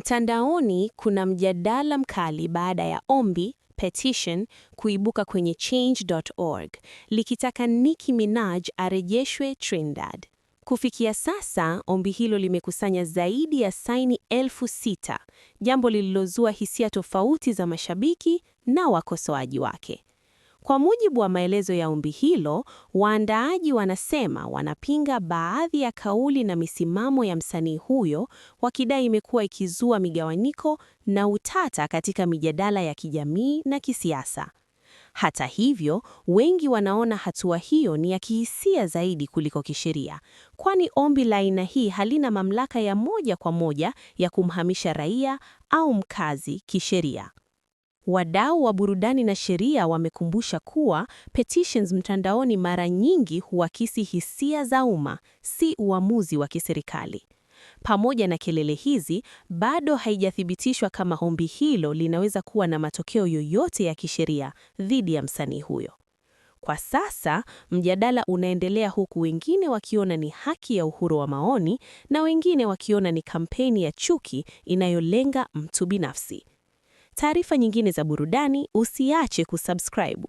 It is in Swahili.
Mtandaoni kuna mjadala mkali baada ya ombi petition kuibuka kwenye change.org likitaka Nicki Minaj arejeshwe Trinidad. Kufikia sasa, ombi hilo limekusanya zaidi ya saini 6,000, jambo lililozua hisia tofauti za mashabiki na wakosoaji wake. Kwa mujibu wa maelezo ya ombi hilo, waandaaji wanasema wanapinga baadhi ya kauli na misimamo ya msanii huyo, wakidai imekuwa ikizua migawanyiko na utata katika mijadala ya kijamii na kisiasa. Hata hivyo, wengi wanaona hatua hiyo ni ya kihisia zaidi kuliko kisheria, kwani ombi la aina hii halina mamlaka ya moja kwa moja ya kumhamisha raia au mkazi kisheria. Wadau wa burudani na sheria wamekumbusha kuwa petitions mtandaoni mara nyingi huakisi hisia za umma, si uamuzi wa kiserikali. Pamoja na kelele hizi, bado haijathibitishwa kama ombi hilo linaweza kuwa na matokeo yoyote ya kisheria dhidi ya msanii huyo. Kwa sasa, mjadala unaendelea huku wengine wakiona ni haki ya uhuru wa maoni na wengine wakiona ni kampeni ya chuki inayolenga mtu binafsi. Taarifa nyingine za burudani, usiache kusubscribe.